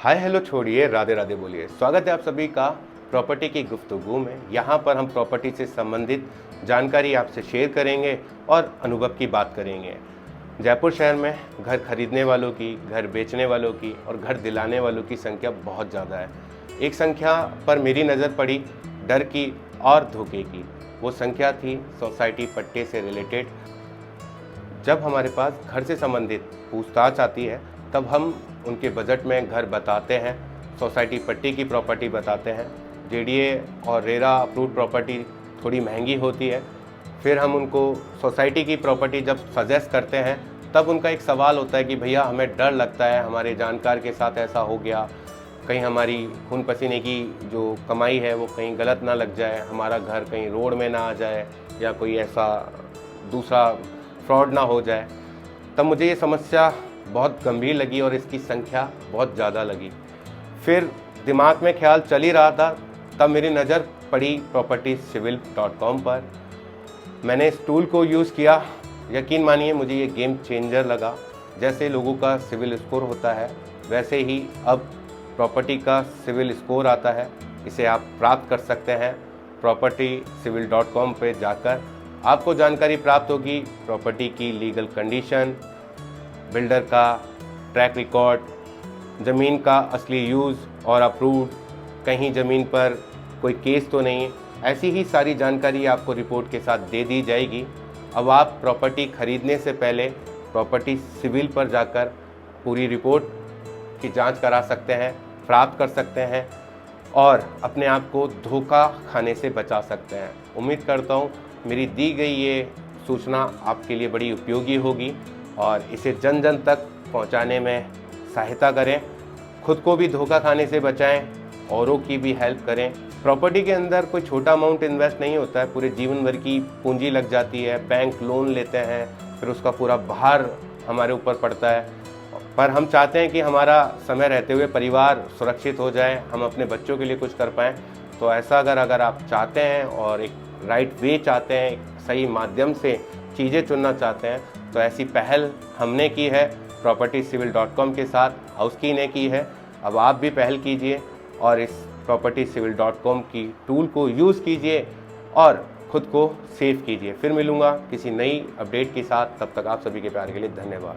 Hi hello छोड़िए, राधे राधे बोलिए। स्वागत है आप सभी का प्रॉपर्टी की गुफ्तगू में। यहाँ पर हम प्रॉपर्टी से संबंधित जानकारी आपसे शेयर करेंगे और अनुभव की बात करेंगे। जयपुर शहर में घर खरीदने वालों की, घर बेचने वालों की और घर दिलाने वालों की संख्या बहुत ज़्यादा है। एक संख्या पर मेरी नज़र पड़ी डर की और धोखे की। वो संख्या थी सोसाइटी पट्टे से रिलेटेड। जब हमारे पास घर से संबंधित पूछताछ आती है तब हम उनके बजट में घर बताते हैं, सोसाइटी पट्टी की प्रॉपर्टी बताते हैं। जेडीए और रेरा अप्रूव्ड प्रॉपर्टी थोड़ी महंगी होती है। फिर हम उनको सोसाइटी की प्रॉपर्टी जब सजेस्ट करते हैं तब उनका एक सवाल होता है कि भैया हमें डर लगता है हमारे जानकार के साथ ऐसा हो गया, कहीं हमारी खून पसीने की जो कमाई है वो कहीं गलत ना लग जाए, हमारा घर कहीं रोड में ना आ जाए या कोई ऐसा दूसरा फ्रॉड ना हो जाए। तब मुझे ये समस्या बहुत गंभीर लगी और इसकी संख्या बहुत ज़्यादा लगी। फिर दिमाग में ख्याल चल ही रहा था, तब मेरी नज़र पड़ी propertycivil.com पर। मैंने इस टूल को यूज़ किया। यकीन मानिए मुझे ये गेम चेंजर लगा। जैसे लोगों का सिविल स्कोर होता है वैसे ही अब प्रॉपर्टी का सिविल स्कोर आता है। इसे आप प्राप्त कर सकते हैं propertycivil.com पे जाकर। आपको जानकारी प्राप्त होगी प्रॉपर्टी की लीगल कंडीशन, बिल्डर का ट्रैक रिकॉर्ड, ज़मीन का असली यूज़ और अप्रूव्ड, कहीं ज़मीन पर कोई केस तो नहीं। ऐसी ही सारी जानकारी आपको रिपोर्ट के साथ दे दी जाएगी। अब आप प्रॉपर्टी खरीदने से पहले प्रॉपर्टी सिविल पर जाकर पूरी रिपोर्ट की जांच करा सकते हैं, प्राप्त कर सकते हैं और अपने आप को धोखा खाने से बचा सकते हैं। उम्मीद करता हूँ मेरी दी गई ये सूचना आपके लिए बड़ी उपयोगी होगी और इसे जन जन तक पहुंचाने में सहायता करें। खुद को भी धोखा खाने से बचाएं, औरों की भी हेल्प करें। प्रॉपर्टी के अंदर कोई छोटा अमाउंट इन्वेस्ट नहीं होता है, पूरे जीवन भर की पूंजी लग जाती है। बैंक लोन लेते हैं, फिर उसका पूरा भार हमारे ऊपर पड़ता है। पर हम चाहते हैं कि हमारा समय रहते हुए परिवार सुरक्षित हो जाए, हम अपने बच्चों के लिए कुछ कर पाएँ। तो ऐसा अगर आप चाहते हैं और एक राइट वे चाहते हैं, एक सही माध्यम से चीज़ें चुनना चाहते हैं, तो ऐसी पहल हमने की है propertycivil.com के साथ, हाउस की ने की है। अब आप भी पहल कीजिए और इस propertycivil.com की टूल को यूज़ कीजिए और ख़ुद को सेव कीजिए। फिर मिलूँगा किसी नई अपडेट के साथ, तब तक आप सभी के प्यार के लिए धन्यवाद।